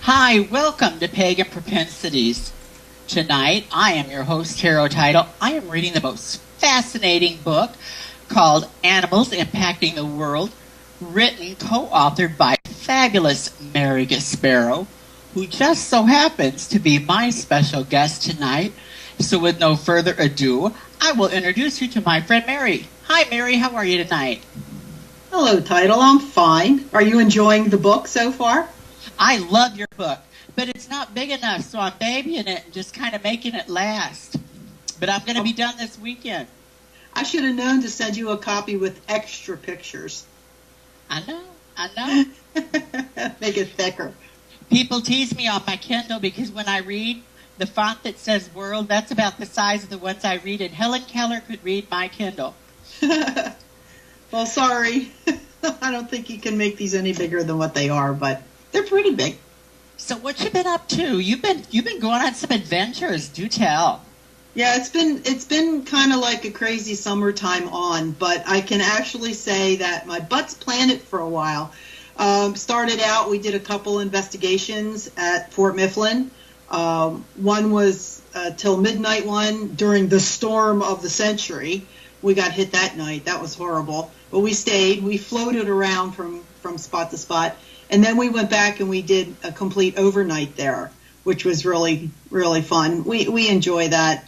Hi, welcome to Pagan Propensities. Tonight, I am your host, Tarot Tidal. I am reading the most fascinating book called Animals Impacting the World, written, co-authored by fabulous Mary Gasparo, who just so happens to be my special guest tonight. So with no further ado, I will introduce you to my friend Mary. Hi, Mary. How are you tonight? Hello, Tidal. I'm fine. Are you enjoying the book so far? I love your book, but it's not big enough, so I'm babying it and just kind of making it last. But I'm going to be done this weekend. I should have known to send you a copy with extra pictures. I know. Make it thicker. People tease me on my Kindle because when I read, the font that says world, that's about the size of the ones I read, and Helen Keller could read my Kindle. Well, sorry. I don't think you can make these any bigger than what they are, but they're pretty big. So what you been up to? You've been going on some adventures. Do tell. Yeah, it's been kind of like a crazy summertime on, but I can actually say that my butt's planted for a while. Started out, we did a couple investigations at Fort Mifflin. One was till midnight one during the storm of the century. We got hit that night. That was horrible. But we stayed. We floated around from spot to spot. And then we went back and we did a complete overnight there, which was really, really fun. We enjoy that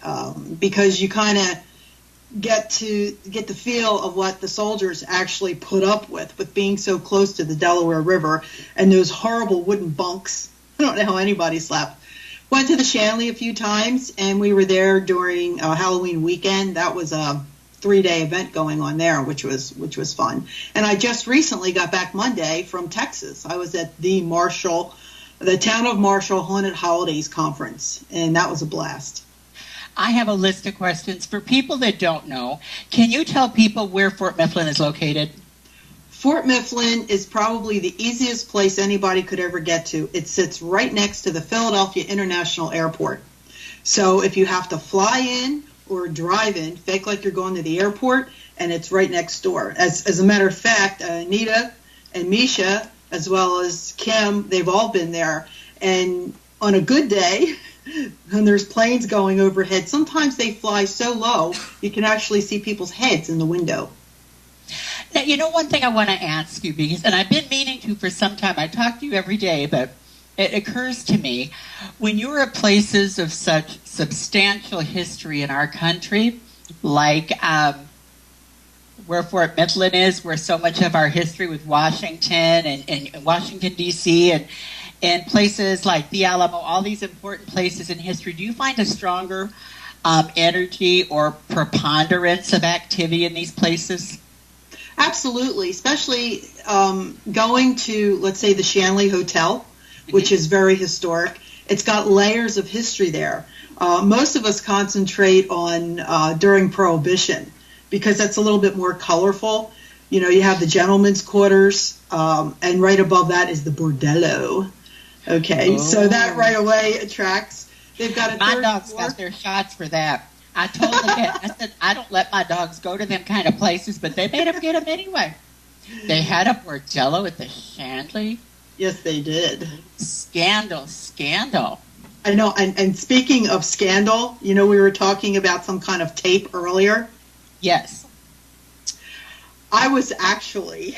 because you kind of get the feel of what the soldiers actually put up with being so close to the Delaware River and those horrible wooden bunks. I don't know how anybody slept. Went to the Shanley a few times, and we were there during Halloween weekend. That was a 3-day event going on there, which was fun. And I just recently got back Monday from Texas. I was at the Town of Marshall Haunted Holidays Conference, and that was a blast. I have a list of questions. For people that don't know, can you tell people where Fort Mifflin is located? Fort Mifflin is probably the easiest place anybody could ever get to. It sits right next to the Philadelphia International Airport. So if you have to fly in or drive in, fake like you're going to the airport, and it's right next door. As a matter of fact, Anita and Misha, as well as Kim, they've all been there. And on a good day, when there's planes going overhead, sometimes they fly so low, you can actually see people's heads in the window. Now, you know one thing I want to ask you, because, and I've been meaning to for some time, I talk to you every day, but it occurs to me, when you're at places of such substantial history in our country, like where Fort Mifflin is, where so much of our history with Washington and Washington, D.C., and places like the Alamo, all these important places in history, do you find a stronger energy or preponderance of activity in these places? Absolutely, especially going to, let's say, the Shanley Hotel, which is very historic. It's got layers of history there. Most of us concentrate on during Prohibition because that's a little bit more colorful. You know, you have the gentlemen's quarters, and right above that is the bordello. Okay, so that right away attracts. They've got a my third dogs floor. Got their shots for that. I told them that. I said, I don't let my dogs go to them kind of places, but they made them get them anyway. They had a bordello at the Shanley. Yes, they did. Scandal. I know, and speaking of scandal, you know, we were talking about some kind of tape earlier. Yes. I was actually,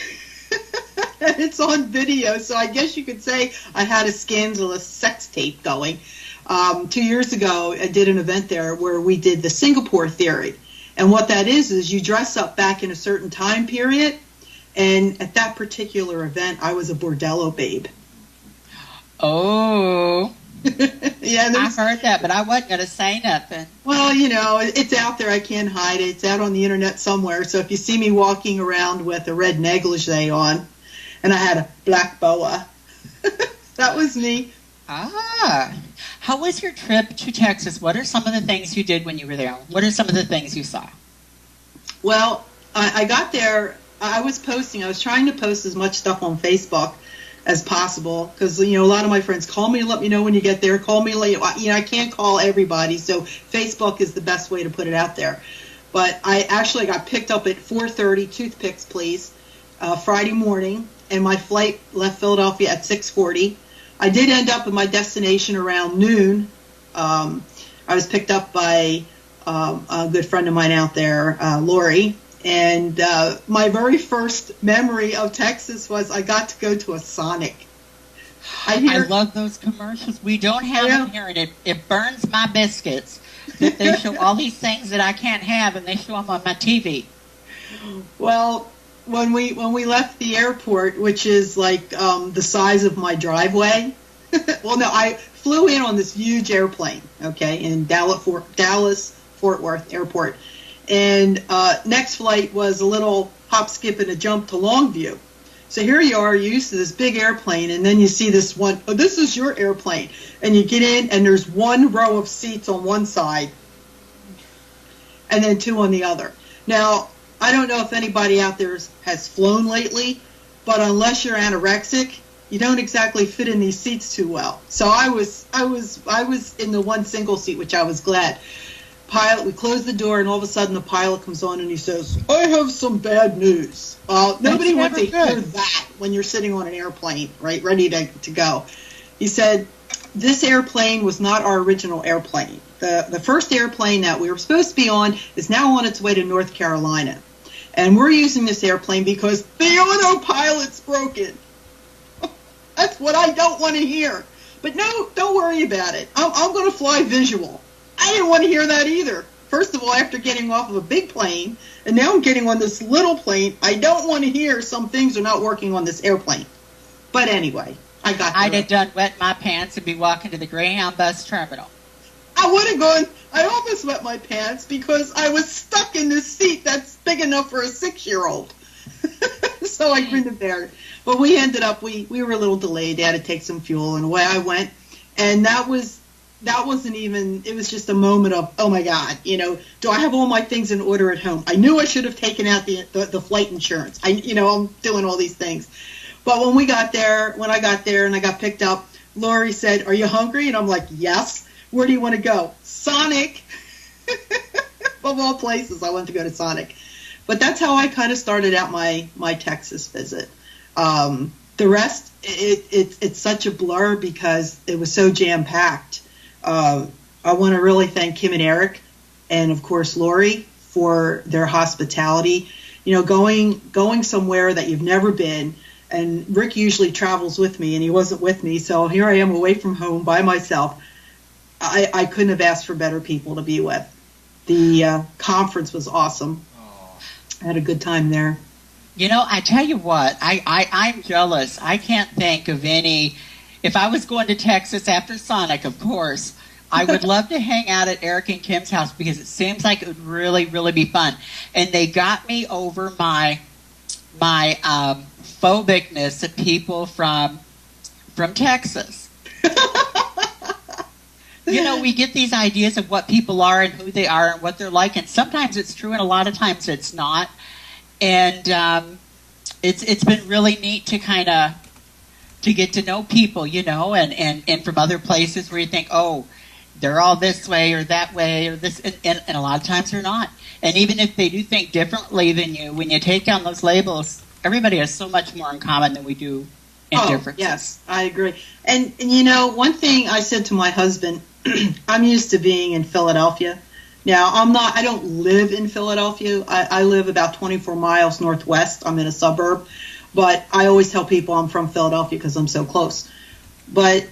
it's on video, so I guess you could say I had a scandalous sex tape going. 2 years ago, I did an event there where we did the Singapore theory. And what that is you dress up back in a certain time period. And at that particular event, I was a bordello babe. Oh. Yeah, I heard that, but I wasn't going to say nothing. Well, you know, it's out there. I can't hide it. It's out on the internet somewhere. So if you see me walking around with a red negligee on, and I had a black boa, that was me. Ah. How was your trip to Texas? What are some of the things you did when you were there? What are some of the things you saw? Well, I got there. I was trying to post as much stuff on Facebook as possible because, you know, a lot of my friends call me and let me know when you get there. Call me late. You know, I can't call everybody, so Facebook is the best way to put it out there. But I actually got picked up at 4:30, toothpicks please, Friday morning, and my flight left Philadelphia at 6:40. I did end up at my destination around noon. I was picked up by a good friend of mine out there, Lori. And my very first memory of Texas was I got to go to a Sonic. I love those commercials. We don't have them here, and it burns my biscuits that they show all these things that I can't have, and they show them on my TV. Well, when we left the airport, which is like the size of my driveway, well, no, I flew in on this huge airplane, okay, in Dallas Fort Worth Airport, and next flight was a little hop, skip, and a jump to Longview. So here you are, used to this big airplane, and then you see this one, oh, this is your airplane. And you get in, and there's one row of seats on one side, and then two on the other. Now, I don't know if anybody out there has flown lately, but unless you're anorexic, you don't exactly fit in these seats too well. So I was in the one single seat, which I was glad. Pilot, we closed the door, and all of a sudden the pilot comes on and he says, I have some bad news. Nobody wants to hear that when you're sitting on an airplane, right, ready to go. He said, this airplane was not our original airplane. The first airplane that we were supposed to be on is now on its way to North Carolina. And we're using this airplane because the autopilot's broken. That's what I don't want to hear. But no, don't worry about it. I'm going to fly visual. I didn't want to hear that either. First of all, after getting off of a big plane, and now I'm getting on this little plane, I don't want to hear some things are not working on this airplane. But anyway, I got I'd have done wet my pants and be walking to the Greyhound bus terminal. I would have gone, I almost wet my pants because I was stuck in this seat that's big enough for a 6-year-old. So I couldn't have bared it. But we ended up, we were a little delayed. They had to take some fuel, and away I went. And that wasn't even, it was just a moment of, oh my God, do I have all my things in order at home? I knew I should have taken out the flight insurance. I'm doing all these things. But when I got there and I got picked up, Lori said, are you hungry? And I'm like, yes. Where do you want to go? Sonic. Of all places, I wanted to go to Sonic. But that's how I kind of started out my Texas visit. The rest, it's such a blur because it was so jam-packed. I want to really thank Kim and Eric and, of course, Lori for their hospitality. Going somewhere that you've never been, and Rick usually travels with me, and he wasn't with me, so here I am away from home by myself. I couldn't have asked for better people to be with. The conference was awesome. I had a good time there. I tell you what, I'm jealous. I can't think of any. If I was going to Texas after Sonic, of course, I would love to hang out at Eric and Kim's house because it seems like it would really, really be fun. And they got me over my phobicness of people from Texas. We get these ideas of what people are and who they are and what they're like, and sometimes it's true and a lot of times it's not. And it's been really neat to kind of to get to know people, and from other places where you think, oh, they're all this way or that way or this, and a lot of times they're not. And even if they do think differently than you, when you take down those labels, everybody has so much more in common than we do in differences. Yes, I agree. And one thing I said to my husband, I'm used to being in Philadelphia. Now, I don't live in Philadelphia. I live about 24 miles northwest. I'm in a suburb. But I always tell people I'm from Philadelphia because I'm so close. But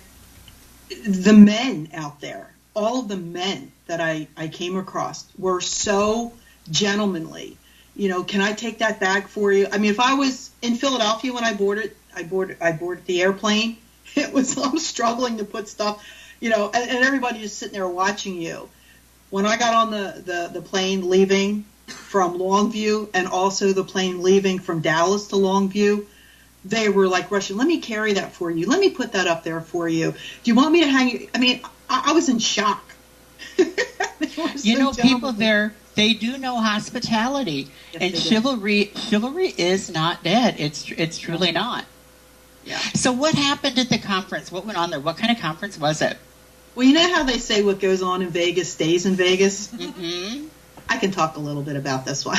the men out there, all of the men that I came across were so gentlemanly. Can I take that bag for you? I mean, if I was in Philadelphia when I boarded the airplane, I'm struggling to put stuff, and everybody just sitting there watching you. When I got on the plane leaving from Longview and also the plane leaving from Dallas to Longview, they were like rushing, let me carry that for you. Let me put that up there for you. Do you want me to hang you? I mean, I was in shock. People there, they do know hospitality. Yes, and chivalry is not dead. It's truly not. Yeah. So what happened at the conference? What went on there? What kind of conference was it? Well, you know how they say what goes on in Vegas stays in Vegas? Mm-hmm. I can talk a little bit about this one.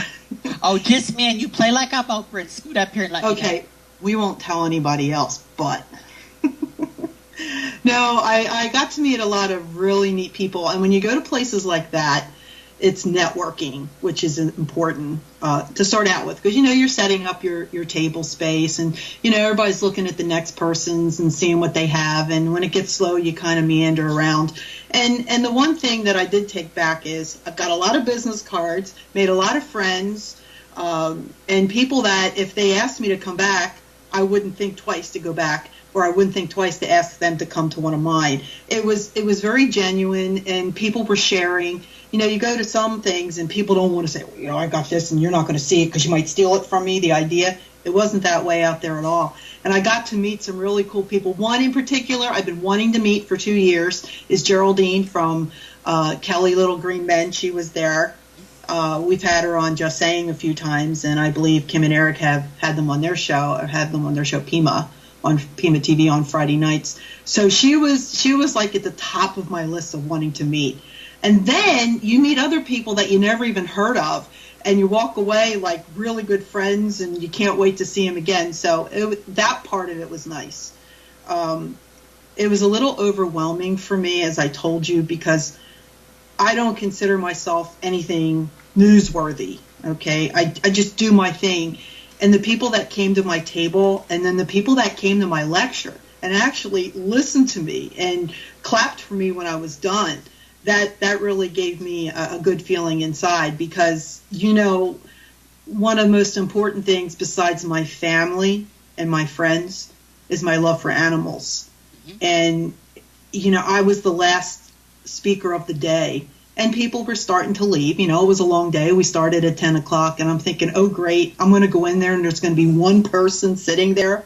Oh, just me and you play like I'm Oprah and scoot up here and let me know. Okay, we won't tell anybody else, but No, I got to meet a lot of really neat people. And when you go to places like that, it's networking, which is important to start out with. Because, you're setting up your table space and, everybody's looking at the next person's and seeing what they have. And when it gets slow, you kind of meander around. And the one thing that I did take back is I've got a lot of business cards, made a lot of friends, and people that if they asked me to come back, I wouldn't think twice to go back, or I wouldn't think twice to ask them to come to one of mine. It was very genuine, and people were sharing. You go to some things and people don't want to say, well, I got this and you're not going to see it because you might steal it from me, the idea. It wasn't that way out there at all. And I got to meet some really cool people. One in particular I've been wanting to meet for 2 years is Geraldine from Kelly Little Green Men. She was there. We've had her on Just Saying a few times, and I believe Kim and Eric have had them on their show, Pima, on Pima TV on Friday nights. So she was like at the top of my list of wanting to meet. And then you meet other people that you never even heard of, and you walk away like really good friends, and you can't wait to see them again. So that part of it was nice. It was a little overwhelming for me, as I told you, because I don't consider myself anything newsworthy, okay? I just do my thing. And the people that came to my table, and then the people that came to my lecture and actually listened to me and clapped for me when I was done, that really gave me a good feeling inside, because, one of the most important things besides my family and my friends is my love for animals. Mm-hmm. And, I was the last speaker of the day, and people were starting to leave. It was a long day. We started at 10 o'clock, and I'm thinking, oh, great, I'm going to go in there, and there's going to be one person sitting there.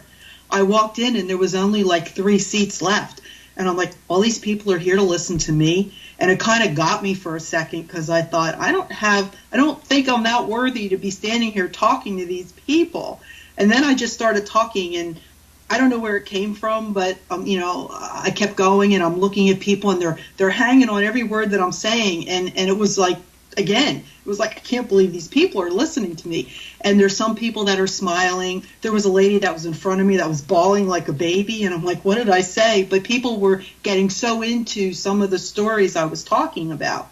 I walked in, and there was only like 3 seats left. And I'm like, all these people are here to listen to me. And it kind of got me for a second, because I thought, I don't think I'm that worthy to be standing here talking to these people. And then I just started talking, and I don't know where it came from, but I kept going, and I'm looking at people, and they're hanging on every word that I'm saying, and it was like, again, it was like, I can't believe these people are listening to me. And there's some people that are smiling. There was a lady that was in front of me that was bawling like a baby, and I'm like, what did I say? But people were getting so into some of the stories I was talking about.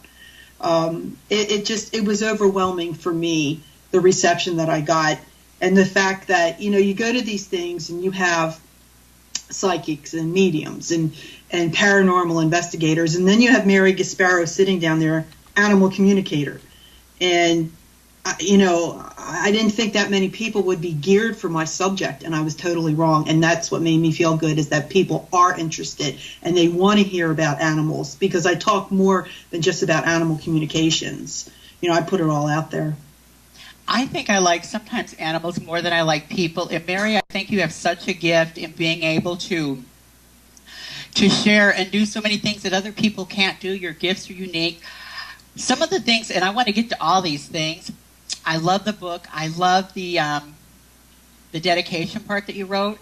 It was overwhelming for me, the reception that I got. And the fact that, you go to these things and you have psychics and mediums and paranormal investigators, and then you have Mary Gasparo sitting down there, Animal Communicator. And, I didn't think that many people would be geared for my subject, and I was totally wrong. And that's what made me feel good, is that people are interested and they want to hear about animals, because I talk more than just about animal communications. I put it all out there. I think I like sometimes animals more than I like people. And Mary, I think you have such a gift in being able to share and do so many things that other people can't do. Your gifts are unique. Some of the things, and I want to get to all these things. I love the book. I love the dedication part that you wrote.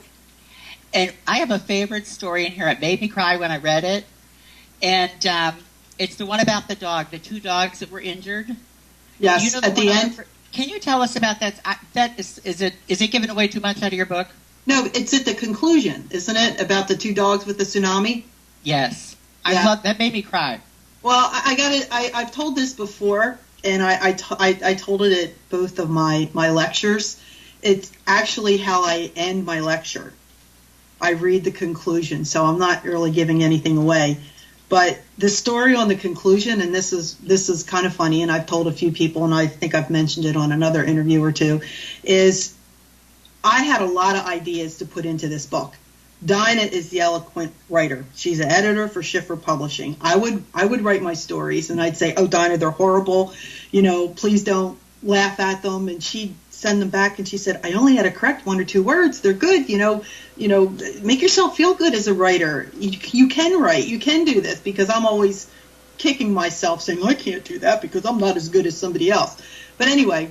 And I have a favorite story in here. It made me cry when I read it. And it's the one about the 2 dogs that were injured. Yes, at the end. Can you tell us about that? Is it giving away too much out of your book? No, it's at the conclusion, isn't it? About the 2 dogs with the tsunami? Yes. Yeah. I love that. Made me cry. Well, I got it. I've told this before, and I told it at both of my lectures. It's actually how I end my lecture. I read the conclusion, so I'm not really giving anything away. But the story on the conclusion, and this is kind of funny, and I've told a few people, and I think I've mentioned it on another interview or two, is I had a lot of ideas to put into this book. Dinah is the eloquent writer. She's an editor for Schiffer Publishing. I would write my stories, and I'd say, oh, Dinah, they're horrible. Please don't laugh at them. And she'd send them back, and she said, I only had to correct 1 or 2 words. They're good. Make yourself feel good as a writer. You can write. You can do this, because I'm always kicking myself saying, I can't do that because I'm not as good as somebody else. But anyway,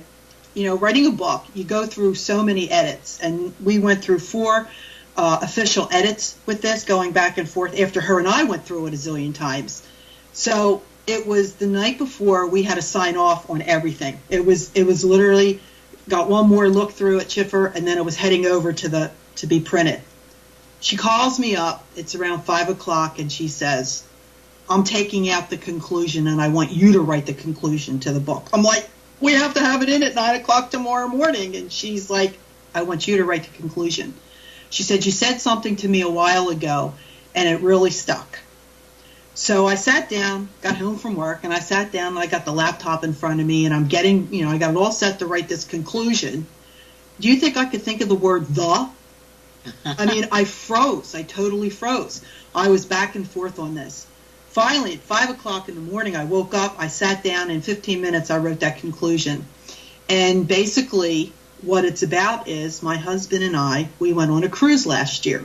writing a book, you go through so many edits, and we went through 4 official edits with this, going back and forth after her and I went through it a zillion times. So it was the night before we had to sign off on everything. It was literally got one more look through at Schiffer, and then it was heading over to be printed. She calls me up. It's around 5 o'clock, and she says, I'm taking out the conclusion, and I want you to write the conclusion to the book. I'm like, we have to have it in at 9 o'clock tomorrow morning. And she's like, I want you to write the conclusion. She said, you said something to me a while ago, and it really stuck. So I sat down, got home from work, and I sat down, and I got the laptop in front of me, and I'm getting, I got it all set to write this conclusion. Do you think I could think of the word the? I mean, I froze. I totally froze. I was back and forth on this. Finally, at 5 o'clock in the morning, I woke up, I sat down, in 15 minutes, I wrote that conclusion. And basically, what it's about is my husband and I, we went on a cruise last year.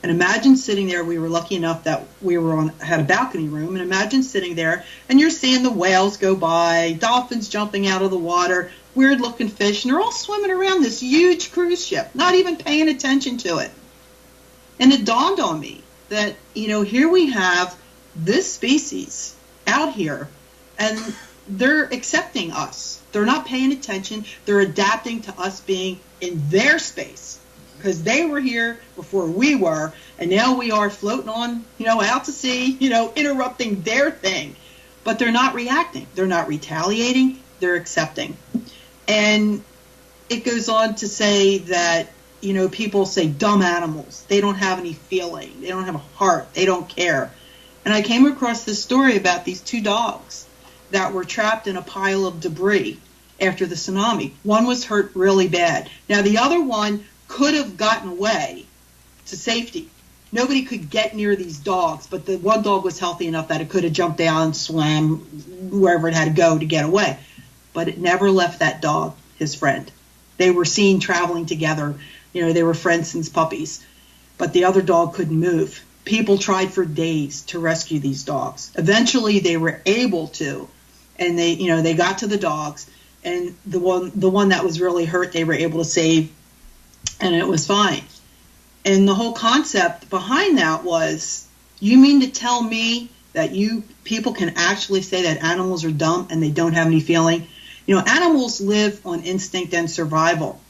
And imagine sitting there, we were lucky enough that we had a balcony room, and imagine sitting there, and you're seeing the whales go by, dolphins jumping out of the water, weird-looking fish, and they're all swimming around this huge cruise ship, not even paying attention to it. And it dawned on me that, here we have this species out here, and they're accepting us. They're not paying attention. They're adapting to us being in their space, because they were here before we were, and now we are floating on, out to sea, interrupting their thing. But they're not reacting. They're not retaliating. They're accepting. And it goes on to say that, people say dumb animals. They don't have any feeling. They don't have a heart. They don't care. And I came across this story about these two dogs that were trapped in a pile of debris after the tsunami. One was hurt really bad. Now, the other one could have gotten away to safety. Nobody could get near these dogs, but the one dog was healthy enough that it could have jumped down, swam wherever it had to go to get away. But it never left that dog, his friend. They were seen traveling together. They were friends since puppies. But the other dog couldn't move. People tried for days to rescue these dogs. Eventually, they were able to, and they got to the dogs, and the one that was really hurt, they were able to save, and it was fine. And the whole concept behind that was, you mean to tell me that people can actually say that animals are dumb and they don't have any feeling? Animals live on instinct and survival.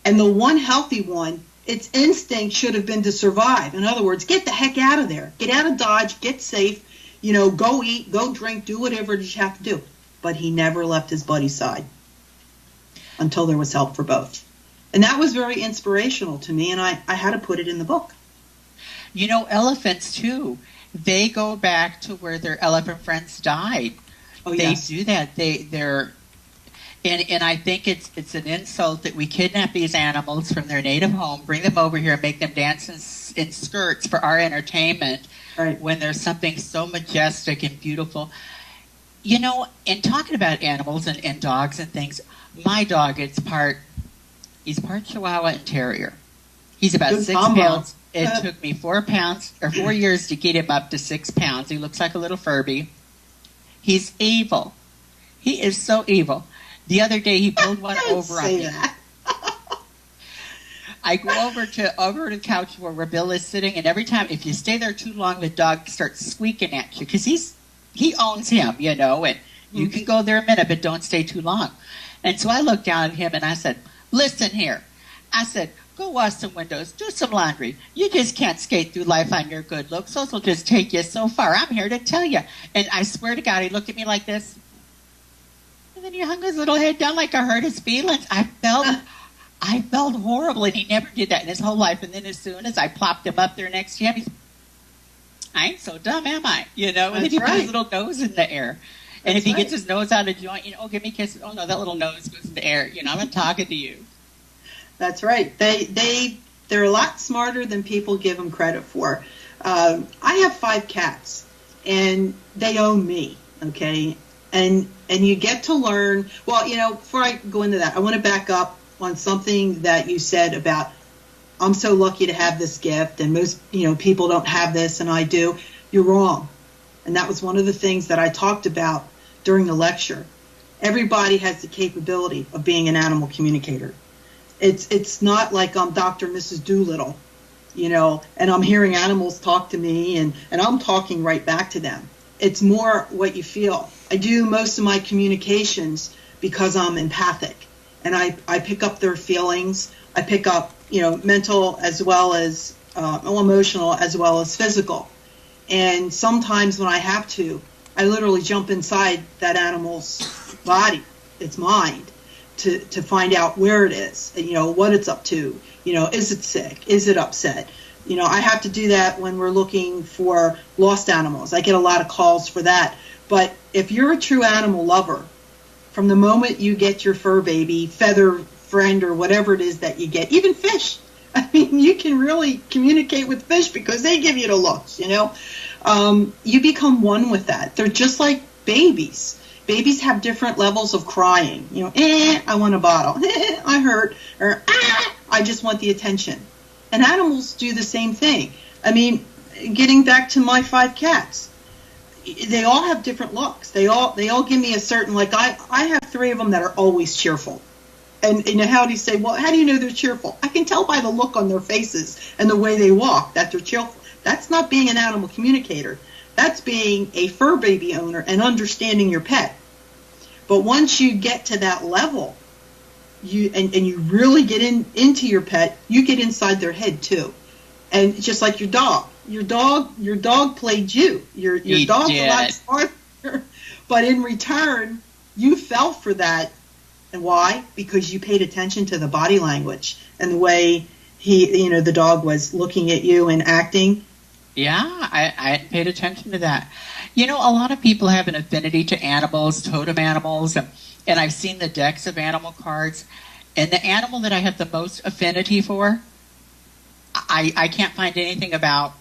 And the one healthy one, its instinct should have been to survive. In other words, get the heck out of there. Get out of Dodge, get safe, go eat, go drink, do whatever it is you have to do. But he never left his buddy's side until there was help for both. And that was very inspirational to me, and I had to put it in the book. Elephants, too, they go back to where their elephant friends died. Oh, they yes. do that. They're and I think it's an insult that we kidnap these animals from their native home, bring them over here, and make them dance in skirts for our entertainment, right, when there's something so majestic and beautiful. In talking about animals and dogs and things, my dog, he's part Chihuahua and Terrier. He's about 6 pounds. It took me 4 years to get him up to 6 pounds. He looks like a little Furby. He's evil. He is so evil. The other day, he pulled one over on me. I go over to the couch where Bill is sitting, and every time, if you stay there too long, the dog starts squeaking at you, because he owns him, and you can go there a minute, but don't stay too long. And so I looked down at him, and I said, listen here. I said, go wash some windows, do some laundry. You just can't skate through life on your good looks. Those will just take you so far. I'm here to tell you. And I swear to God, he looked at me like this. And then he hung his little head down like I hurt his feelings. I felt horrible, and he never did that in his whole life. And then as soon as I plopped him up there next to him, I ain't so dumb, am I? And then he put his little nose in the air. And if he gets his nose out of joint, give me a kiss. Oh, no, that little nose goes in the air. I'm not talking to you. That's right. They're a lot smarter than people give them credit for. I have 5 cats, and they own me, okay? And you get to learn. Well, before I go into that, I want to back up on something that you said about, I'm so lucky to have this gift, and most people don't have this, and I do. You're wrong. And that was one of the things that I talked about during the lecture. Everybody has the capability of being an animal communicator. It's not like I'm Dr. and Mrs. Doolittle, and I'm hearing animals talk to me, and I'm talking right back to them. It's more what you feel. I do most of my communications because I'm empathic, and I pick up their feelings. I pick up, mental as well as emotional as well as physical. And sometimes when I have to, I literally jump inside that animal's body, its mind, to find out where it is, and, what it's up to. Is it sick? Is it upset? I have to do that when we're looking for lost animals. I get a lot of calls for that. But if you're a true animal lover, from the moment you get your fur baby, feather friend, or whatever it is that you get, even fish. I mean, you can really communicate with fish because they give you the looks, You become one with that. They're just like babies. Babies have different levels of crying. I want a bottle. I hurt. Or, I just want the attention. And animals do the same thing. I mean, getting back to my 5 cats, they all have different looks. They all give me a certain, like, I have 3 of them that are always cheerful. And how do you say, well, how do you know they're cheerful? I can tell by the look on their faces and the way they walk that they're cheerful. That's not being an animal communicator. That's being a fur baby owner and understanding your pet. But once you get to that level, you really get into your pet, you get inside their head too. And just like your dog played you. Your dog's a lot smarter, but in return, you fell for that. And why? Because you paid attention to the body language and the way the dog was looking at you and acting. Yeah, I paid attention to that. A lot of people have an affinity to animals, totem animals, and I've seen the decks of animal cards. And the animal that I have the most affinity for, I can't find anything about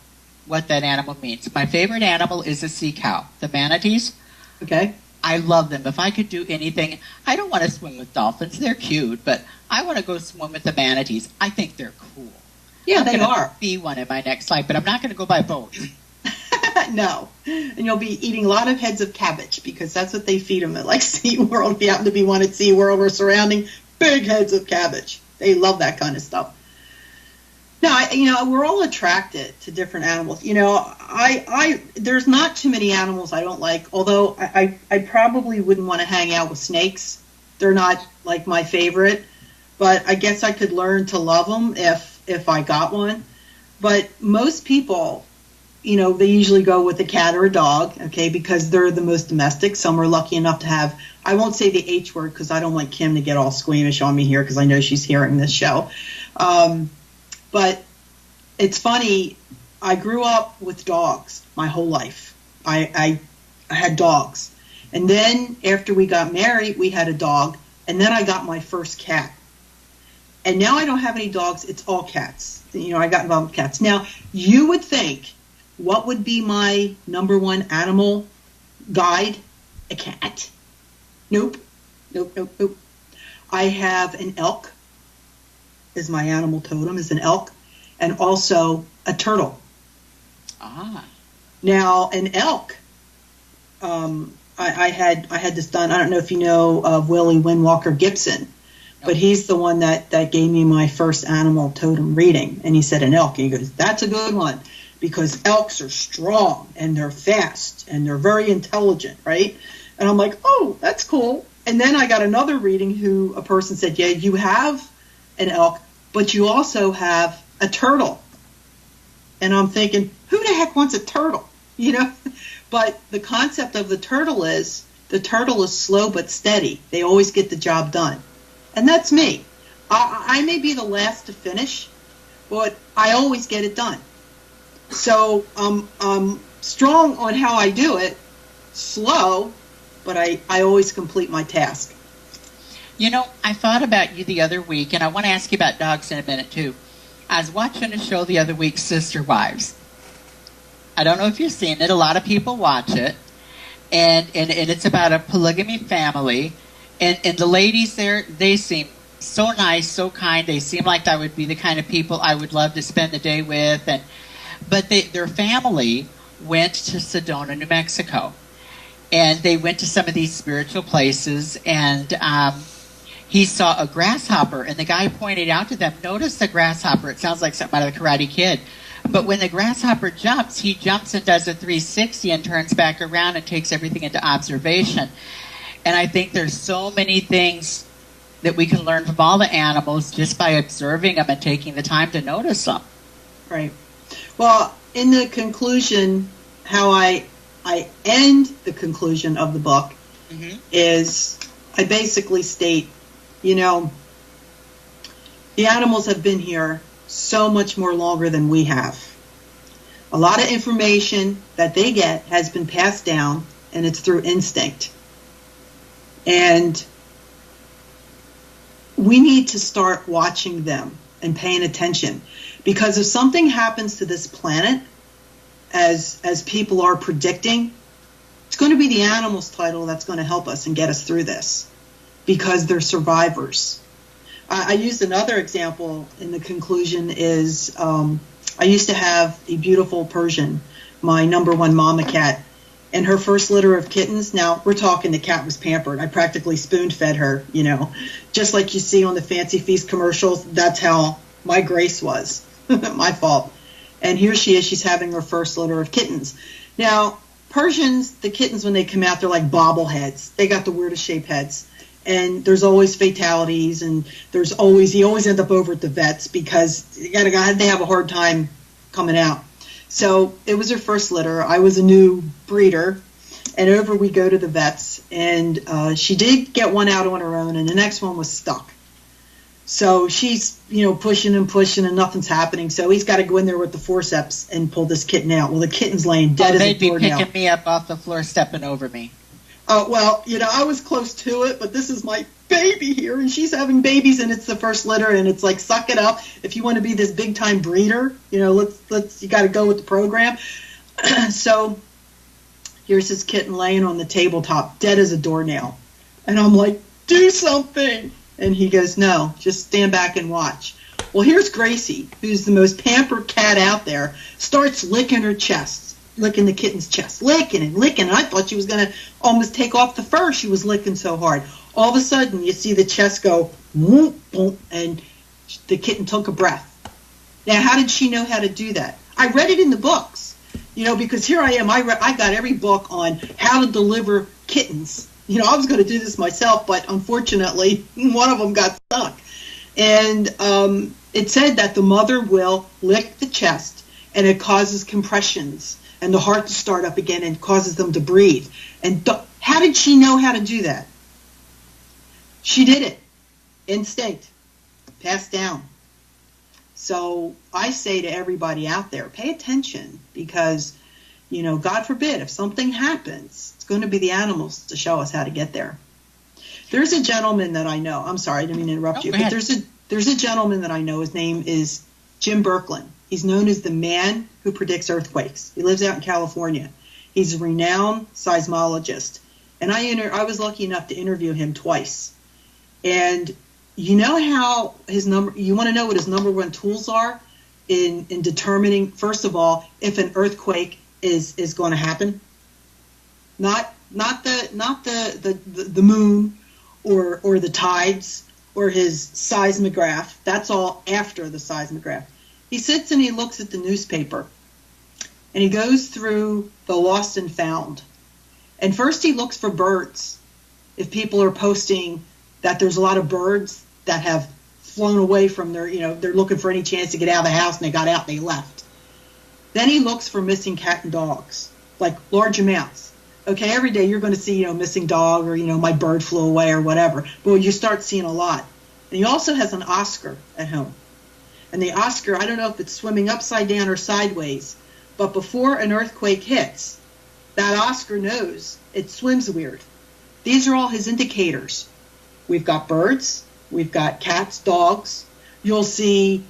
what that animal means. My favorite animal is a sea cow, the manatees. Okay. I love them. If I could do anything, I don't want to swim with dolphins. They're cute, but I want to go swim with the manatees. I think they're cool. Yeah, they are. Be one in my next life, but I'm not going to go by boat. No. And you'll be eating a lot of heads of cabbage because that's what they feed them at, like, SeaWorld. If you happen to be one at SeaWorld or surrounding, big heads of cabbage. They love that kind of stuff. No, we're all attracted to different animals. There's not too many animals I don't like, although I probably wouldn't want to hang out with snakes. They're not, like, my favorite. But I guess I could learn to love them if I got one. But most people, they usually go with a cat or a dog, okay, because they're the most domestic. Some are lucky enough to have, I won't say the H word because I don't want Kim to get all squeamish on me here because I know she's hearing this show. But it's funny, I grew up with dogs my whole life. I had dogs. And then after we got married, we had a dog. And then I got my first cat. And now I don't have any dogs. It's all cats. I got involved with cats. Now, you would think, what would be my number one animal guide? A cat. Nope. I have an elk. Is my animal totem, is an elk, and also a turtle. Now, an elk, I had this done. I don't know if you know of Willie Windwalker Gibson, but he's the one that gave me my first animal totem reading. And he said an elk. And he goes, that's a good one because elks are strong and they're fast and they're very intelligent, right? And I'm like, oh, that's cool. And then I got another reading a person said, yeah, you have an elk, but you also have a turtle. And I'm thinking, who the heck wants a turtle? But the concept of the turtle is slow but steady. They always get the job done. And that's me. I may be the last to finish, but I always get it done. So I'm strong on how I do it, slow, but I always complete my task. I thought about you the other week, and I want to ask you about dogs in a minute, too. I was watching a show the other week, Sister Wives. I don't know if you've seen it. A lot of people watch it. And it's about a polygamy family. And the ladies there, they seem so nice, so kind. They seem like that would be the kind of people I would love to spend the day with. But their family went to Sedona, New Mexico. And they went to some of these spiritual places, and he saw a grasshopper, and the guy pointed out to them, notice the grasshopper. It sounds like something out of the Karate Kid. But when the grasshopper jumps, he jumps and does a 360 and turns back around and takes everything into observation. And I think there's so many things that we can learn from all the animals just by observing them and taking the time to notice them. Right. Well, in the conclusion, how I end the conclusion of the book is I basically state, the animals have been here so much more longer than we have. A lot of information that they get has been passed down, and it's through instinct. And we need to start watching them and paying attention, because if something happens to this planet, as people are predicting, it's going to be the animals title that's going to help us and get us through this, because they're survivors. I used another example in the conclusion is I used to have a beautiful Persian, my #1 mama cat, and her first litter of kittens. Now, we're talking the cat was pampered. I practically spoon-fed her, just like you see on the Fancy Feast commercials. That's how my Grace was, my fault. And here she is. She's having her first litter of kittens. Now, Persians, the kittens, when they come out, they're like bobbleheads. They got the weirdest shaped heads. And there's always fatalities, and you always end up over at the vets because they have a hard time coming out. So it was her first litter. I was a new breeder, and over we go to the vets, and she did get one out on her own, and the next one was stuck. So she's, pushing and nothing's happening. So he's got to go in there with the forceps and pull this kitten out. Well, the kitten's laying dead as a doornail. They'd be picking me up off the floor, stepping over me. Well, I was close to it, but this is my baby here, and she's having babies, and it's the first litter, and it's like, suck it up. If you want to be this big-time breeder, you got to go with the program. So here's this kitten laying on the tabletop, dead as a doornail. And I'm like, do something. And he goes, no, just stand back and watch. Well, here's Gracie, who's the most pampered cat out there, starts licking her chest. Licking the kitten's chest, licking and licking. And I thought she was going to almost take off the fur. She was licking so hard. All of a sudden, you see the chest go, whoop, whoop, and the kitten took a breath. Now, how did she know how to do that? I read it in the books, because here I am. I got every book on how to deliver kittens. I was going to do this myself, but unfortunately, one of them got stuck. And it said that the mother will lick the chest, and it causes compressions, and the heart to start up again and causes them to breathe. And how did she know how to do that? She did it. Instinct. Passed down. So I say to everybody out there, pay attention, because, God forbid, if something happens, it's going to be the animals to show us how to get there. There's a gentleman that I know. I'm sorry, I didn't mean to interrupt you. But there's a gentleman that I know. His name is Jim Birkeland. He's known as the man who predicts earthquakes. He lives out in California. He's a renowned seismologist. And I was lucky enough to interview him twice. And you know how you want to know what his #1 tools are in determining, first of all, if an earthquake is going to happen? Not the moon or the tides or his seismograph. That's all after the seismograph. He sits and he looks at the newspaper, and he goes through the lost and found. And first he looks for birds. If people are posting that there's a lot of birds that have flown away from they're looking for any chance to get out of the house, and they got out and they left. Then he looks for missing cat and dogs, like large amounts. Okay, every day you're going to see, missing dog, or, my bird flew away or whatever. But you start seeing a lot. And he also has an Oscar at home. And the Oscar, I don't know if it's swimming upside down or sideways, but before an earthquake hits, that Oscar knows it swims weird. These are all his indicators. We've got birds, we've got cats, dogs. You'll see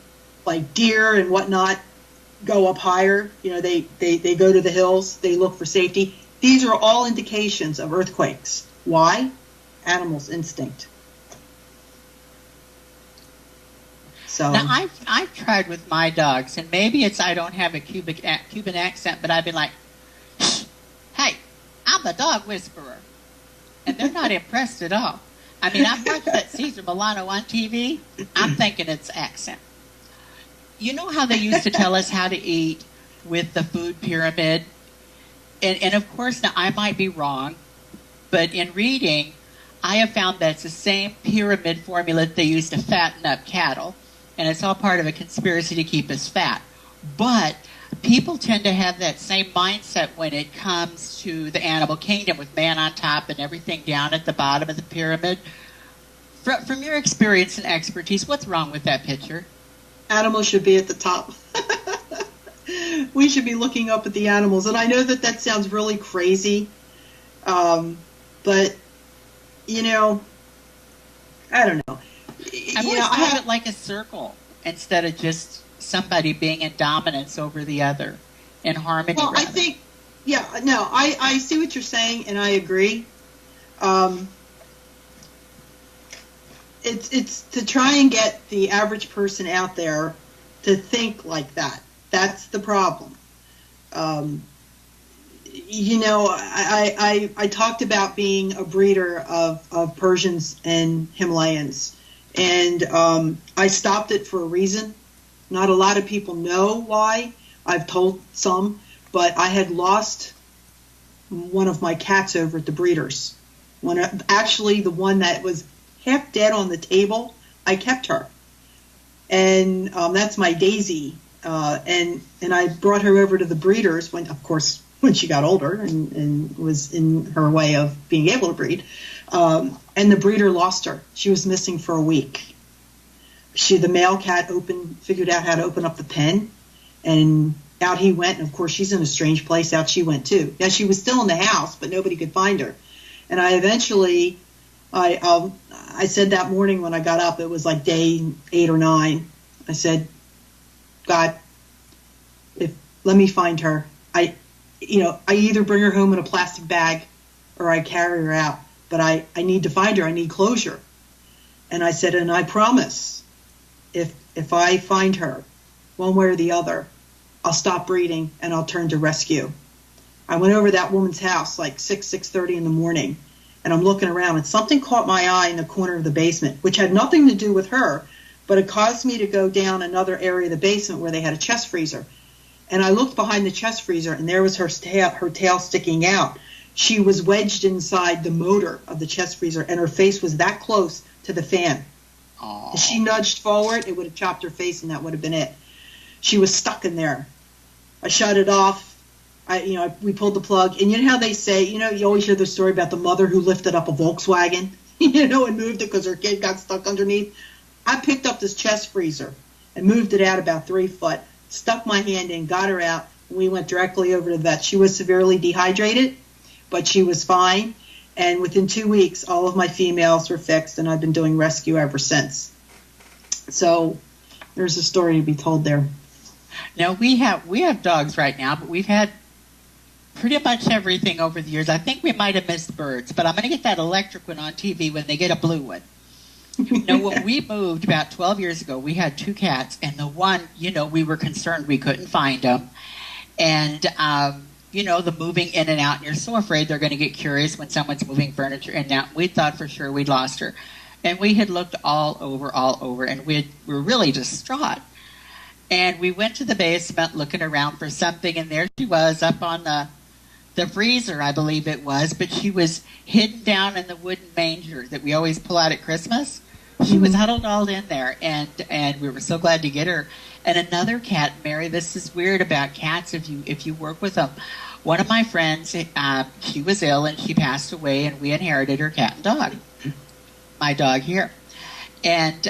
like deer and whatnot go up higher. They go to the hills, they look for safety. These are all indications of earthquakes. Why? Animals' instinct. So now I've tried with my dogs, and maybe it's I don't have a Cuban accent, but I've been like, hey, I'm the dog whisperer. And they're not impressed at all. I mean, I've watched that Cesar Milano on TV. I'm thinking it's accent. You know how they used to tell us how to eat with the food pyramid? And of course, now I might be wrong, but in reading, I have found that it's the same pyramid formula that they use to fatten up cattle. And it's all part of a conspiracy to keep us fat. But people tend to have that same mindset when it comes to the animal kingdom, with man on top and everything down at the bottom of the pyramid. From your experience and expertise, what's wrong with that picture? Animals should be at the top. We should be looking up at the animals. And I know that sounds really crazy, but, you know, I don't know. I've always thought of it like a circle instead of just somebody being in dominance over the other, in harmony. Well, rather. I think, I see what you're saying, and I agree. It's to try and get the average person out there to think like that. That's the problem. You know, I talked about being a breeder of Persians and Himalayans, and I stopped it for a reason. Not a lot of people know why. I've told some, but I had lost one of my cats over at the breeders. Actually, the one that was half dead on the table, I kept her. And that's my Daisy. And I brought her over to the breeders when she got older and was in her way of being able to breed. And the breeder lost her. She was missing for a week. The male cat figured out how to open up the pen, and out he went. And of course, she's in a strange place. Out she went too. Yeah, she was still in the house, but nobody could find her. And I eventually, I said that morning when I got up, it was like day 8 or 9. I said, God, let me find her. I either bring her home in a plastic bag or I carry her out, but I need to find her. I need closure. And I said, and I promise, if I find her, one way or the other, I'll stop breeding and I'll turn to rescue. I went over to that woman's house like 6:30 in the morning, and I'm looking around, and something caught my eye in the corner of the basement, which had nothing to do with her, but it caused me to go down another area of the basement where they had a chest freezer. And I looked behind the chest freezer, and there was her tail sticking out. She was wedged inside the motor of the chest freezer, and her face was that close to the fan. If she nudged forward, it would have chopped her face, and that would have been it. She was stuck in there. I shut it off. We pulled the plug. And you know how they say, you always hear the story about the mother who lifted up a Volkswagen, and moved it because her kid got stuck underneath. I picked up this chest freezer and moved it out about 3 foot, stuck my hand in, got her out, and we went directly over to the vet. She was severely dehydrated, but she was fine. And within 2 weeks, all of my females were fixed, and I've been doing rescue ever since. So there's a story to be told there. Now, we have dogs right now, but we've had pretty much everything over the years. I think we might have missed birds, but I'm going to get that electric one on TV when they get a blue one. Now, when we moved about 12 years ago, we had 2 cats, and the one, we were concerned we couldn't find them. And, the moving in and out, and you're so afraid they're going to get curious when someone's moving furniture in and out. We thought for sure we'd lost her. And we had looked all over, and we were really distraught. And we went to the basement looking around for something, and there she was up on the freezer, I believe it was, but she was hidden down in the wooden manger that we always pull out at Christmas. She was huddled all in there, and we were so glad to get her. And another cat, Mary, this is weird about cats if you work with them. One of my friends, she was ill and she passed away, and we inherited her cat and dog, my dog here. And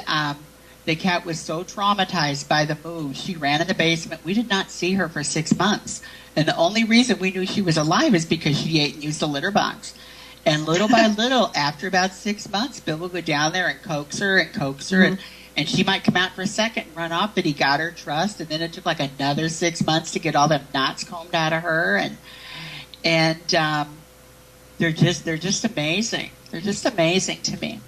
the cat was so traumatized by the move, she ran in the basement. We did not see her for 6 months. And the only reason we knew she was alive is because she ate and used the litter box. And little by little, after about 6 months, Bill would go down there and coax her, and she might come out for a second and run off, but he got her trust, and then it took like another 6 months to get all them knots combed out of her, and they're just amazing. They're just amazing to me.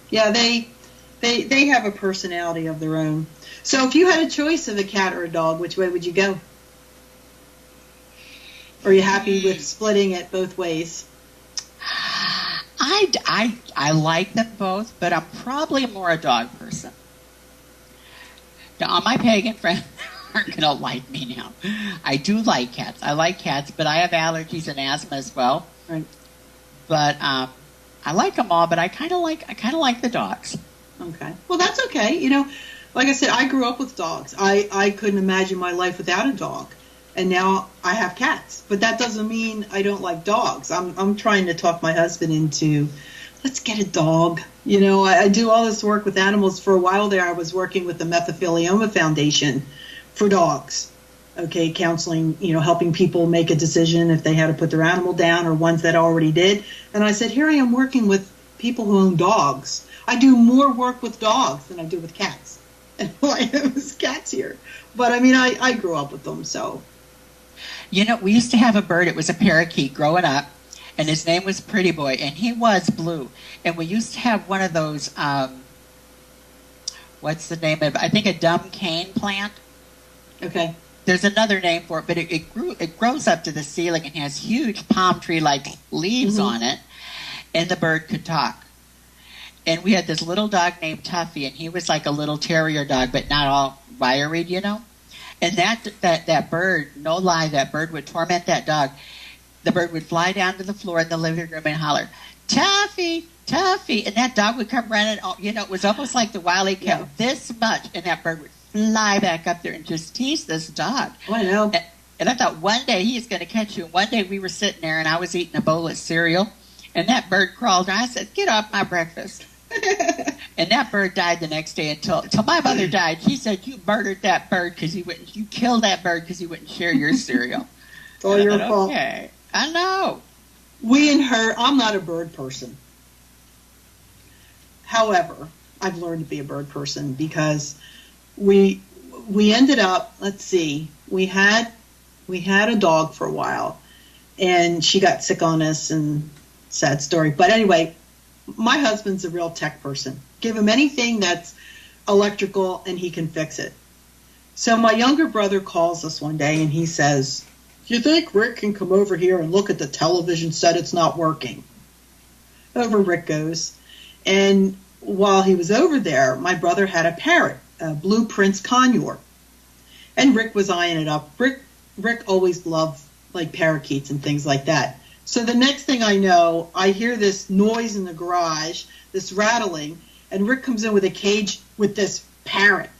Yeah, they have a personality of their own. So if you had a choice of a cat or a dog, which way would you go? Or are you happy with splitting it both ways? I like them both, but I'm probably more a dog person. Now, all my pagan friends aren't going to like me now. I do like cats. I like cats, but I have allergies and asthma as well. Right. But I like them all, but I kind of like the dogs. Okay. Well, that's okay. Like I said, I grew up with dogs. I couldn't imagine my life without a dog. And now I have cats. But that doesn't mean I don't like dogs. I'm trying to talk my husband into, let's get a dog. You know, I do all this work with animals. For a while there, I was working with the Mesothelioma Foundation for dogs. Okay, counseling, you know, helping people make a decision if they had to put their animal down or ones that already did. And I said, here I am working with people who own dogs. I do more work with dogs than I do with cats. And all I have is cats here. But, I mean, I grew up with them, so. You know, we used to have a bird. It was a parakeet growing up, and his name was Pretty Boy, and he was blue. And we used to have one of those, what's the name of it? I think a dumb cane plant. Okay. There's another name for it, but it grows up to the ceiling and has huge palm tree-like leaves on it, and the bird could talk. And we had this little dog named Tuffy, and he was like a little terrier dog, but not all wiry, you know. And that bird, no lie, that bird would torment that dog. The bird would fly down to the floor in the living room and holler, Tuffy, Tuffy. And that dog would come running. You know, it was almost like the Wile E. Coyote, this much. And that bird would fly back up there and just tease this dog. Oh, I know. And I thought one day he's going to catch you. And one day we were sitting there and I was eating a bowl of cereal. And that bird crawled and I said, get off my breakfast. And that bird died the next day until my mother died. She said, you murdered that bird because you killed that bird because he wouldn't share your cereal. It's all your fault. Okay, I know. I'm not a bird person. However, I've learned to be a bird person because we ended up, let's see, we had a dog for a while and she got sick on us and sad story. But anyway, my husband's a real tech person. Give him anything that's electrical and he can fix it. So my younger brother calls us one day and he says, do you think Rick can come over here and look at the television set? It's not working. Over Rick goes. And while he was over there, my brother had a parrot, a blue Prince conure. And Rick was eyeing it up. Rick always loved like parakeets and things like that. So the next thing I know, I hear this noise in the garage, this rattling, and Rick comes in with a cage with this parrot.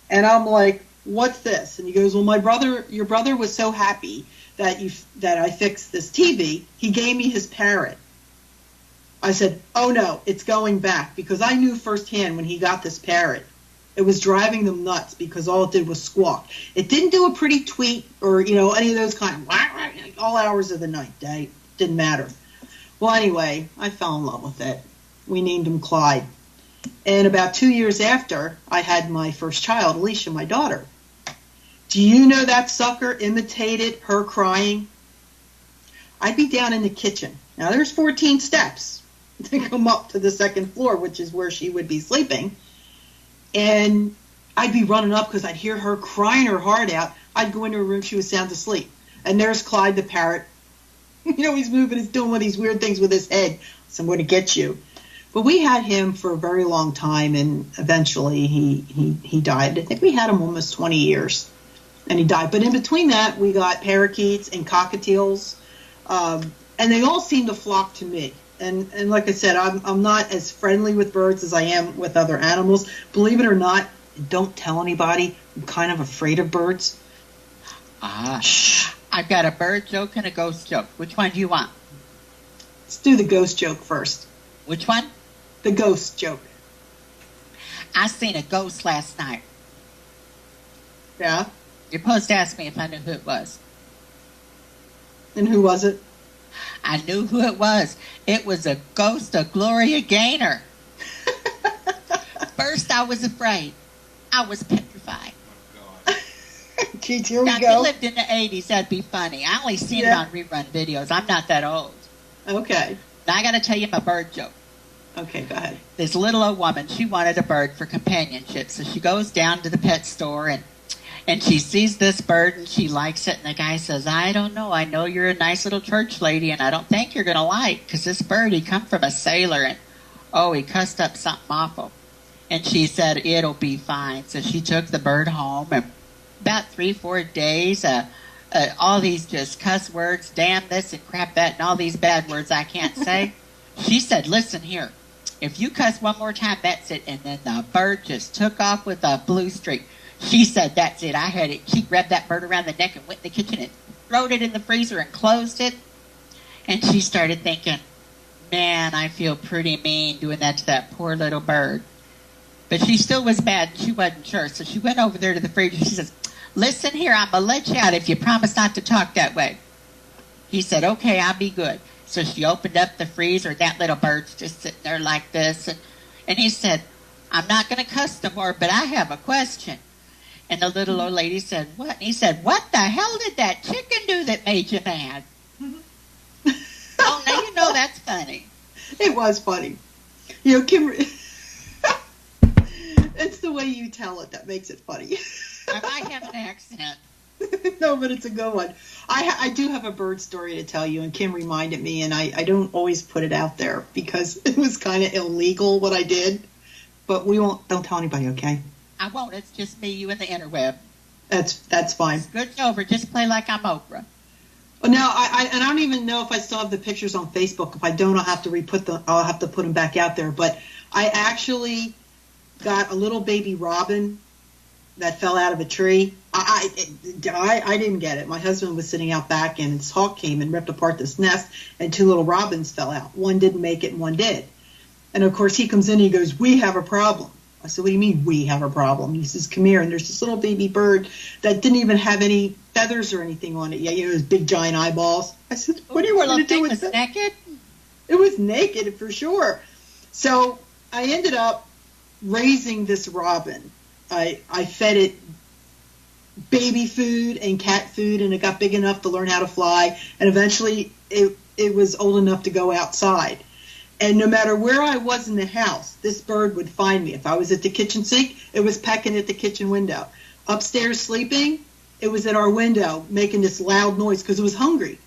And I'm like, what's this? And he goes, well, your brother was so happy that I fixed this TV, he gave me his parrot. I said, oh no, it's going back, because I knew firsthand when he got this parrot, it was driving them nuts because all it did was squawk. It didn't do a pretty tweet or, you know, any of those kind of all hours of the night, day. Didn't matter. Well, anyway, I fell in love with it. We named him Clyde. And about 2 years after, I had my first child, Alicia, my daughter. Do you know that sucker imitated her crying? I'd be down in the kitchen. Now, there's 14 steps to come up to the second floor, which is where she would be sleeping. And I'd be running up because I'd hear her crying her heart out. I'd go into her room. She was sound asleep. And there's Clyde the parrot. You know, he's moving, he's doing one of these weird things with his head. So I'm going to get you. But we had him for a very long time, and eventually he died. I think we had him almost 20 years, and he died. But in between that, we got parakeets and cockatiels, and they all seem to flock to me. And like I said, I'm not as friendly with birds as I am with other animals. Believe it or not, don't tell anybody. I'm kind of afraid of birds. Shh. I've got a bird joke and a ghost joke. Which one do you want? Let's do the ghost joke first. Which one? The ghost joke. I seen a ghost last night. Yeah? You're supposed to ask me if I knew who it was. And who was it? I knew who it was. It was a ghost of Gloria Gaynor. First I was afraid. I was petrified. Geez, here we now, go. if you lived in the 80s, that'd be funny. I only seen it on rerun videos. I'm not that old. Okay. Now I got to tell you my bird joke. Okay, go ahead. This little old woman, she wanted a bird for companionship, so she goes down to the pet store and she sees this bird and she likes it, and the guy says, I don't know, I know you're a nice little church lady and I don't think you're going to like, because this bird, he come from a sailor and, he cussed up something awful. And she said, it'll be fine. So she took the bird home, and about 3-4 days, all these just cuss words, damn this and crap that, and all these bad words I can't say. She said, listen here, If you cuss one more time, that's it. And then the bird just took off with a blue streak. She said, that's it. I had it. She grabbed that bird around the neck and went in the kitchen and throwed it in the freezer and closed it. And she started thinking, man, I feel pretty mean doing that to that poor little bird. But she still was mad. She wasn't sure. So she went over there to the freezer. She says, listen here, I'm going to let you out if you promise not to talk that way. He said, okay, I'll be good. So she opened up the freezer. That little bird's just sitting there like this. And he said, I'm not going to cuss no more, but I have a question. And the little old lady said, what? And he said, what the hell did that chicken do that made you mad? Oh, now you know that's funny. It was funny. You know, Kim, it's the way you tell it that makes it funny. I might have an accent. No, but it's a good one. I do have a bird story to tell you, and Kim reminded me, and I don't always put it out there because it was kind of illegal what I did. But don't tell anybody, okay? I won't. It's just me, you, and the interweb. That's fine. It's good and over. Just play like I'm Oprah. Well, no, I don't even know if I still have the pictures on Facebook. If I don't, I'll have to put them back out there. But I actually got a little baby robin that fell out of a tree. I didn't get it. My husband was sitting out back, and his hawk came and ripped apart this nest, and 2 little robins fell out. One didn't make it, and one did. And of course, he comes in and he goes, "We have a problem." I said, "What do you mean we have a problem?" He says, "Come here." And there's this little baby bird that didn't even have any feathers or anything on it yet. You know, his big giant eyeballs. I said, "What do you want me to do with it?" Naked? It was naked for sure. So I ended up raising this robin. I fed it baby food and cat food, and it got big enough to learn how to fly. And eventually it was old enough to go outside. And no matter where I was in the house, this bird would find me. If I was at the kitchen sink, it was pecking at the kitchen window. Upstairs sleeping, it was at our window making this loud noise because it was hungry,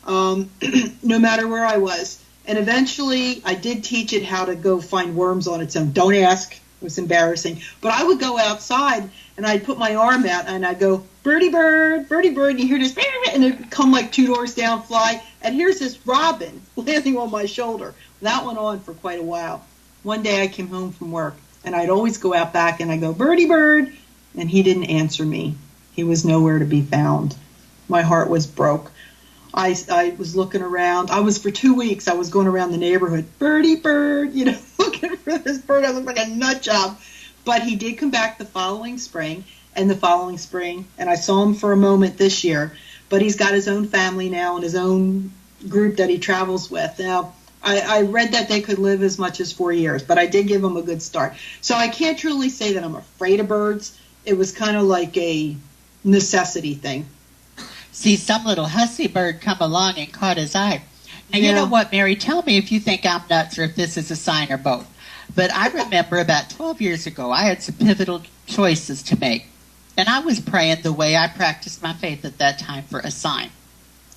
no matter where I was. And eventually I did teach it how to go find worms on its own. Don't ask. It was embarrassing. But I would go outside and I'd put my arm out and I'd go, birdie bird, and you hear this, and it'd come like 2 doors down, fly. And here's this robin landing on my shoulder. That went on for quite a while. One day I came home from work, and I'd always go out back, and I'd go, birdie bird, and he didn't answer me. He was nowhere to be found. My heart was broke. I was looking around. For 2 weeks, I was going around the neighborhood, birdie bird, looking for this bird. I looked like a nut job. But he did come back the following spring, and I saw him for a moment this year. But he's got his own family now and his own group that he travels with. Now, I read that they could live as much as 4 years, but I did give them a good start. So I can't truly say that I'm afraid of birds. It was kind of like a necessity thing. See, some little hussy bird come along and caught his eye. And Yeah. You know what, Mary? Tell me if you think I'm nuts or if this is a sign or both. But I remember about 12 years ago, I had some pivotal choices to make. And I was praying the way I practiced my faith at that time for a sign.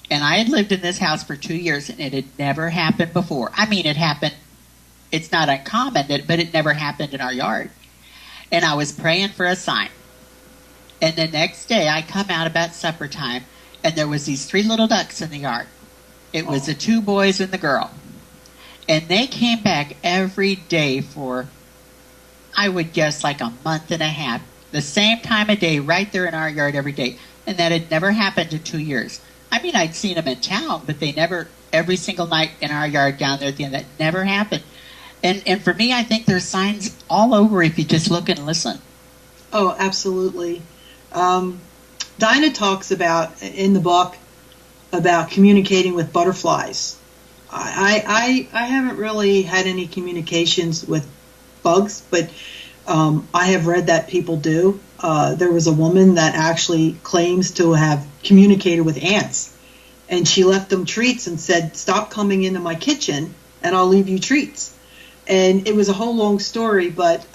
And I had lived in this house for 2 years, and it had never happened before. I mean, it happened. It's not uncommon, but it never happened in our yard. And I was praying for a sign. And the next day, I come out about supper time, and there was these 3 little ducks in the yard. It was the 2 boys and the girl. And they came back every day for, I would guess, like a month and a half. The same time of day, right there in our yard every day. And that had never happened in 2 years. I mean, I'd seen them in town, but they never, every single night in our yard down there at the end, that never happened. And for me, I think there's signs all over if you just look and listen. Oh, absolutely. Dinah talks about, in the book, about communicating with butterflies. I haven't really had any communications with bugs, but I have read that people do. There was a woman that actually claims to have communicated with ants, and she left them treats and said, "Stop coming into my kitchen and I'll leave you treats." And it was a whole long story, but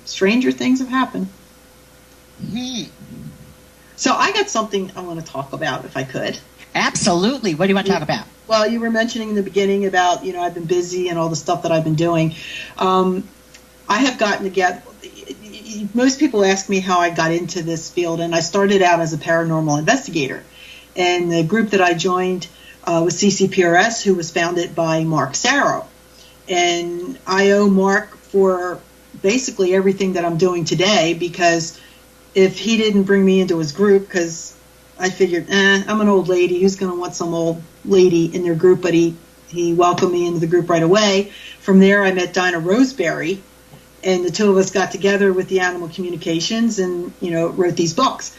stranger things have happened. Hmm. So I got something I want to talk about, if I could. Absolutely. What do you want to talk about? Well, you were mentioning in the beginning about, I've been busy and all the stuff that I've been doing. I have gotten together. Most people ask me how I got into this field, and I started out as a paranormal investigator. And the group that I joined was CCPRS, who was founded by Mark Sarrow. And I owe Mark for basically everything that I'm doing today, because if he didn't bring me into his group, because I figured, I'm an old lady, who's going to want some old lady in their group, but he welcomed me into the group right away. From there, I met Dinah Roseberry, and the two of us got together with the Animal Communications and, wrote these books.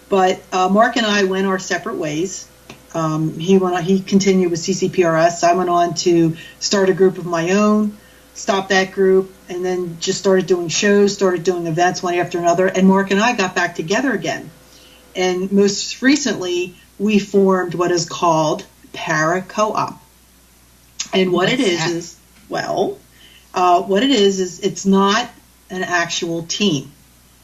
But Mark and I went our separate ways. He continued with CCPRS. I went on to start a group of my own, stopped that group, and then just started doing shows, started doing events one after another. And Mark and I got back together again. And most recently, we formed what is called Para Co-op. And what it is, what it is it's not an actual team.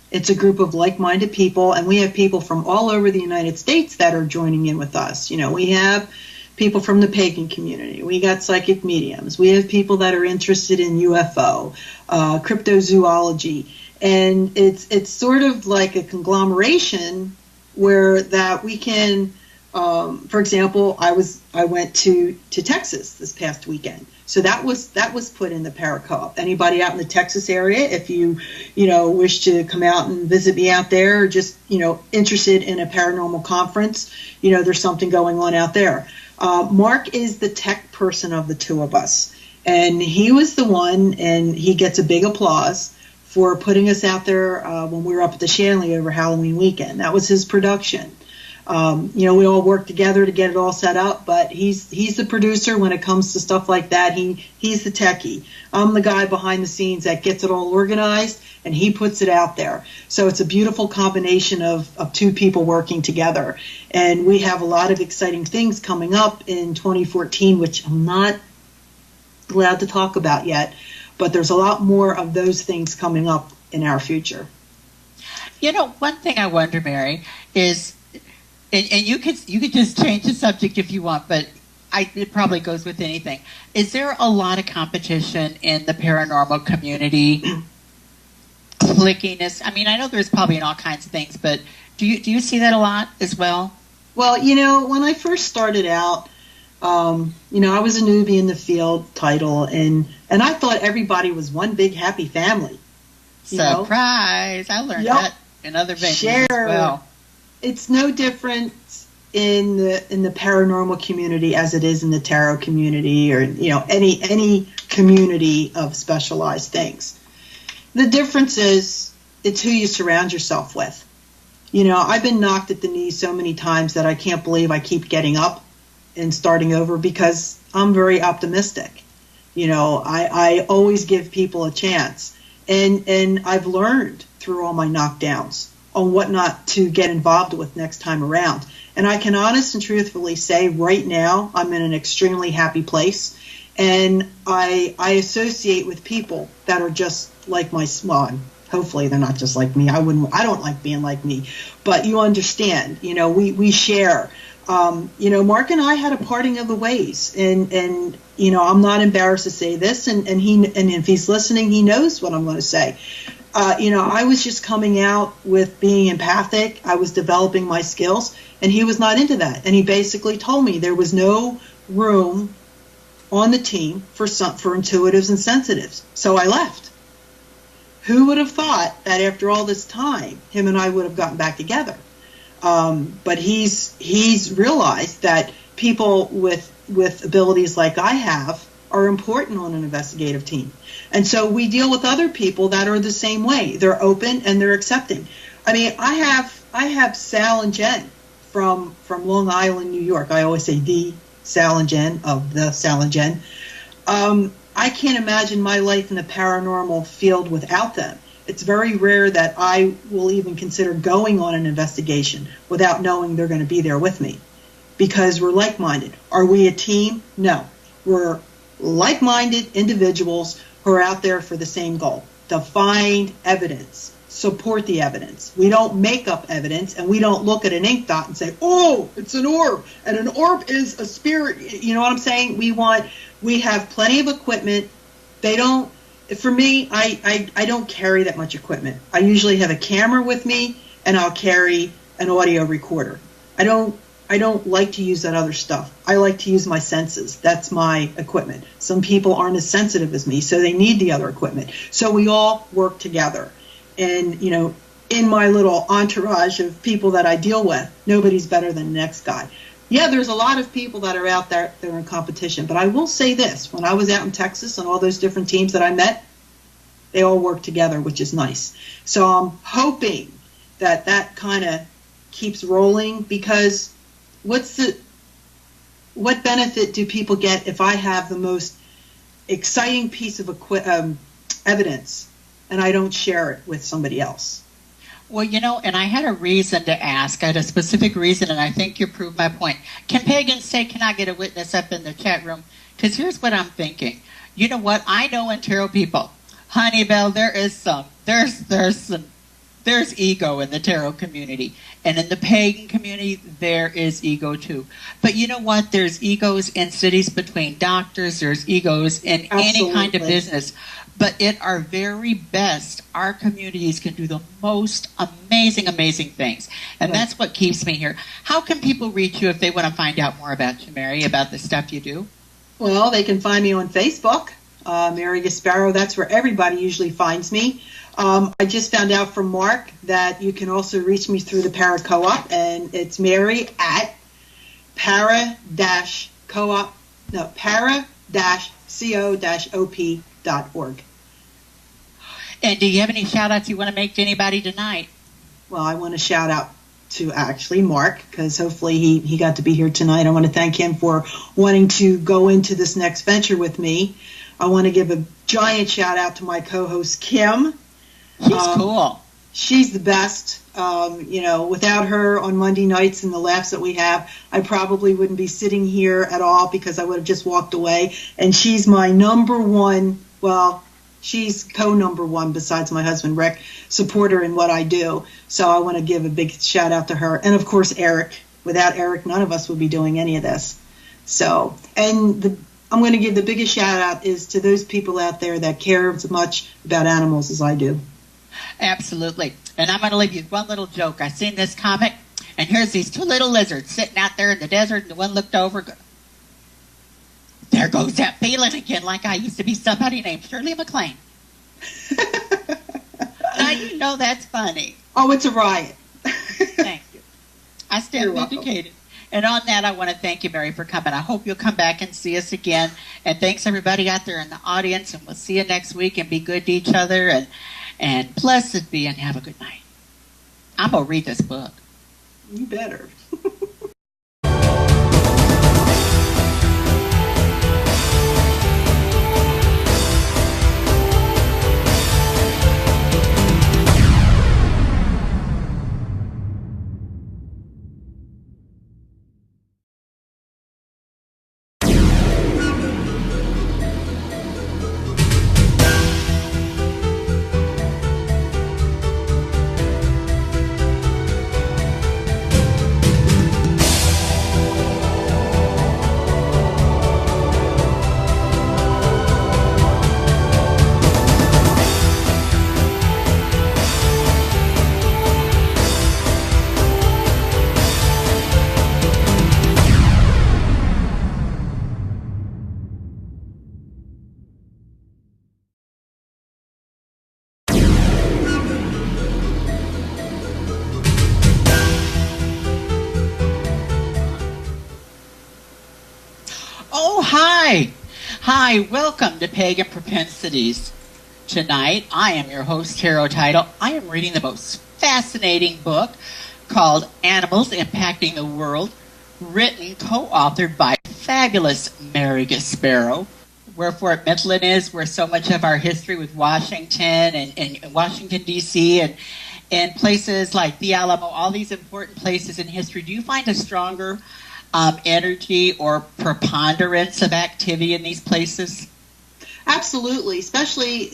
It's a group of like-minded people, and we have people from all over the United States that are joining in with us. We have people from the pagan community. We got psychic mediums. We have people that are interested in UFO, cryptozoology, and it's sort of like a conglomeration where that we can. For example, I went to Texas this past weekend. So that was put in the Para Co-op. Anybody out in the Texas area, if you wish to come out and visit me out there, or just interested in a paranormal conference, there's something going on out there. Mark is the tech person of the two of us, and he was the one, and he gets a big applause for putting us out there when we were up at the Shanley over Halloween weekend. That was his production. We all work together to get it all set up, but he's the producer when it comes to stuff like that. He's the techie. I'm the guy behind the scenes that gets it all organized, and he puts it out there. So it's a beautiful combination of two people working together. And we have a lot of exciting things coming up in 2014, which I'm not allowed to talk about yet, but there's a lot more of those things coming up in our future. One thing I wonder, Mary, is, and you could just change the subject if you want, but it probably goes with anything. Is there a lot of competition in the paranormal community? Clickiness? I mean, I know there's probably in all kinds of things, but do you see that a lot as well? Well, when I first started out, I was a newbie in the field title, and I thought everybody was one big happy family. Surprise! I learned that in other venues as well. It's no different in the paranormal community as it is in the tarot community, or any community of specialized things. The difference is it's who you surround yourself with. I've been knocked at the knee so many times that I can't believe I keep getting up and starting over, because I'm very optimistic. I always give people a chance, and I've learned through all my knockdowns on what not to get involved with next time around. And I can honest and truthfully say right now I'm in an extremely happy place, and I associate with people that are just like hopefully they're not just like me. I don't like being like me, but you understand, we share. Mark and I had a parting of the ways, and I'm not embarrassed to say this, and if he's listening, he knows what I'm going to say. I was just coming out with being empathic. I was developing my skills, and he was not into that. And he basically told me there was no room on the team for intuitives and sensitives. So I left. Who would have thought that after all this time, him and I would have gotten back together? But he's realized that people with abilities like I have are important on an investigative team. And so we deal with other people that are the same way. They're open and they're accepting. I mean, I have Sal and Jen from Long Island, New York. I always say the Sal and Jen of the Sal and Jen. I can't imagine my life in the paranormal field without them. It's very rare that I will even consider going on an investigation without knowing they're going to be there with me, because we're like-minded. Are we a team? No. We're like-minded individuals who are out there for the same goal, to find evidence, support the evidence. We don't make up evidence, and we don't look at an ink dot and say, oh, it's an orb, and an orb is a spirit. You know what I'm saying? We have plenty of equipment. For me, I don't carry that much equipment. I usually have a camera with me, and I'll carry an audio recorder. I don't I don't like to use that other stuff. I like to use my senses. That's my equipment. Some people aren't as sensitive as me, so they need the other equipment. So we all work together. And, you know, in my little entourage of people that I deal with, nobody's better than the next guy. Yeah, there's a lot of people that are out there that are in competition. But I will say this. When I was out in Texas and all those different teams that I met, they all work together, which is nice. So I'm hoping that that kind of keeps rolling, because what benefit do people get if I have the most exciting piece of evidence and I don't share it with somebody else? Well, you know, and I had a reason to ask. I had a specific reason, and I think you proved my point. Can pagans say, can I get a witness up in the chat room? Because here's what I'm thinking. You know what? I know in tarot people, honey, Belle, there's ego in the tarot community. And in the pagan community, there is ego too. But you know what? There's egos in cities between doctors. There's egos in any kind of business. But at our very best, our communities can do the most amazing, amazing things. And that's what keeps me here. How can people reach you if they want to find out more about you, Mary, about the stuff you do? Well, they can find me on Facebook, Mary Gasparo. That's where everybody usually finds me. I just found out from Mark that you can also reach me through the Para Co-op, and it's Mary at para-co-op.org. And do you have any shout-outs you want to make to anybody tonight? Well, I want to shout out to actually Mark, because hopefully he got to be here tonight. I want to thank him for wanting to go into this next venture with me. I want to give a giant shout-out to my co-host, Kim. She's cool. She's the best. You know, without her on Monday nights and the laughs that we have, I probably wouldn't be sitting here at all, because I would have just walked away. And she's my number one, well, she's co-number one besides my husband, Rick, supporter in what I do. So I want to give a big shout out to her. And of course, Eric. Without Eric, none of us would be doing any of this. So, and I'm going to give the biggest shout out is to those people out there that care as much about animals as I do. Absolutely. And I'm going to leave you with one little joke. I seen this comic, and here's these two little lizards sitting out there in the desert, and the one looked over. There goes that feeling again, like I used to be somebody named Shirley MacLaine. Now you know that's funny. Oh, it's a riot. Thank you. I stand vindicated. And on that, I want to thank you, Mary, for coming. I hope you'll come back and see us again. And thanks, everybody out there in the audience. And we'll see you next week. And be good to each other. And blessed be, and have a good night. I'm going to read this book. You better. Hi, welcome to Pagan Propensities. Tonight, I am your host, Tarot Tidal. I am reading the most fascinating book called Animals Impacting the World, written, co-authored by fabulous Mary Gasparo. Where Fort Miettinen is, where so much of our history with Washington and Washington, D.C., and places like the Alamo, all these important places in history. Do you find a stronger energy or preponderance of activity in these places? Absolutely, especially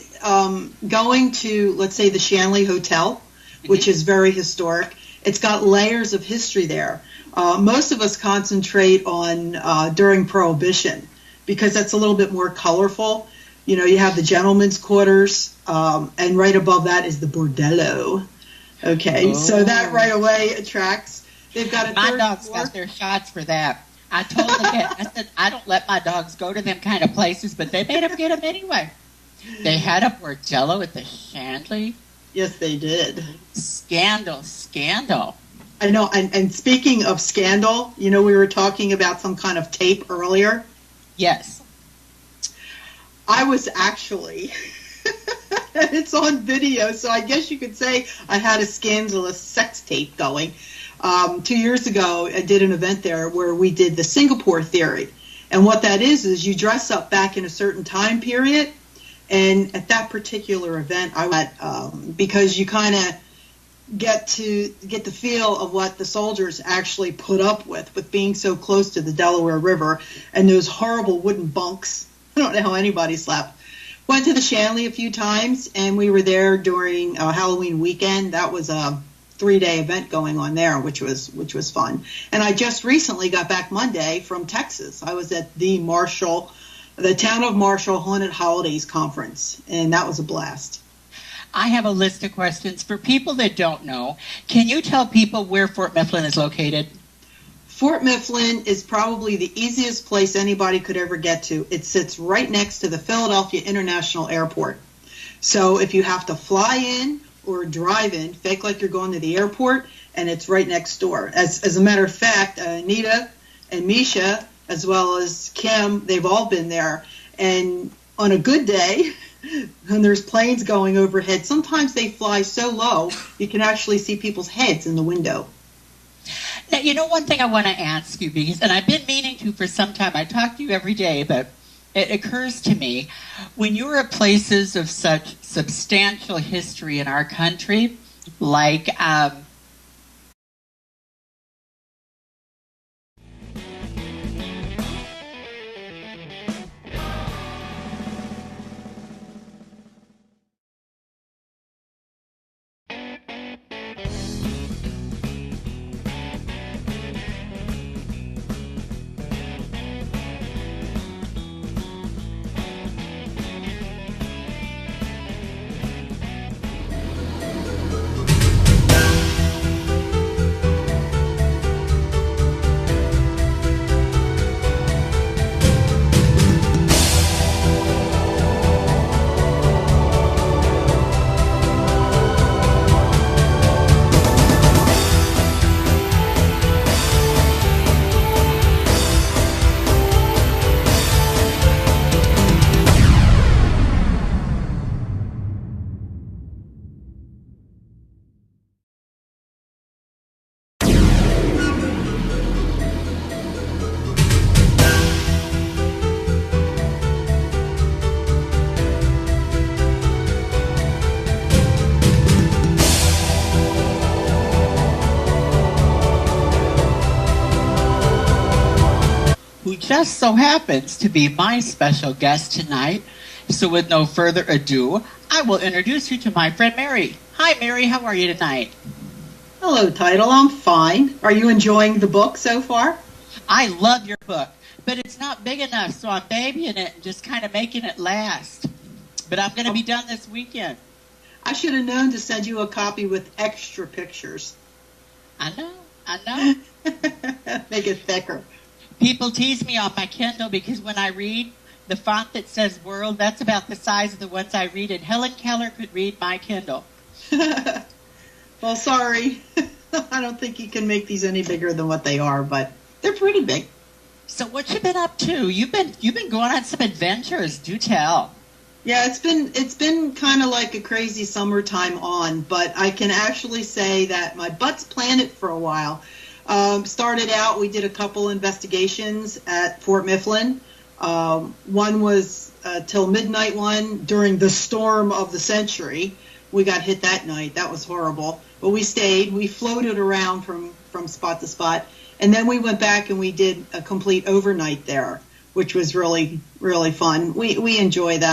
going to, let's say, the Shanley Hotel, which is very historic. It's got layers of history there. Most of us concentrate on during Prohibition because that's a little bit more colorful. You know, you have the gentlemen's quarters, and right above that is the bordello. Okay, so that right away attracts They've got a My third dogs floor. got their shots for that. I told the vet, I said, I don't let my dogs go to them kind of places, but they made them get them anyway. They had up where Jello at the Chandley. Yes, they did. Scandal. I know, and speaking of scandal, you know, we were talking about some kind of tape earlier. Yes. I was actually, and it's on video, so I guess you could say I had a scandalous sex tape going. 2 years ago, I did an event there where we did the Singapore theory. And what that is you dress up back in a certain time period. And at that particular event, I went because you kind of get the feel of what the soldiers actually put up with being so close to the Delaware River and those horrible wooden bunks. I don't know how anybody slept. Went to the Shanley a few times, and we were there during Halloween weekend. That was a 3-day event going on there, which was fun. And I just recently got back Monday from Texas. I was at the Town of Marshall Haunted Holidays Conference, and that was a blast. I have a list of questions. For people that don't know, can you tell people where Fort Mifflin is located? Fort Mifflin is probably the easiest place anybody could ever get to. It sits right next to the Philadelphia International Airport. So if you have to fly in or drive in, fake like you're going to the airport, and it's right next door. As a matter of fact, Anita and Misha, as well as Kim, they've all been there. And on a good day, when there's planes going overhead, sometimes they fly so low you can actually see people's heads in the window. Now, you know, one thing I want to ask you, because, and I've been meaning to for some time, I talk to you every day, but it occurs to me, when you're at places of such substantial history in our country, like who just so happens to be my special guest tonight. So with no further ado, I will introduce you to my friend Mary. Hi, Mary. How are you tonight? Hello, Tidal. I'm fine. Are you enjoying the book so far? I love your book, but it's not big enough, so I'm babying it and just kind of making it last. But I'm going to be done this weekend. I should have known to send you a copy with extra pictures. I know. Make it thicker. People tease me on my Kindle because when I read, the font that says world, that's about the size of the ones I read, and Helen Keller could read my Kindle. Well, sorry. I don't think you can make these any bigger than what they are, but they're pretty big. So what you been up to? You've been going on some adventures. Do tell. Yeah, it's been kind of like a crazy summertime on, but I can actually say that my butt's planted for a while. Started out, we did a couple investigations at Fort Mifflin. One was till midnight one during the storm of the century. We got hit that night. That was horrible. But we stayed. We floated around from spot to spot. And then we went back and we did a complete overnight there, which was really, really fun. We enjoy that.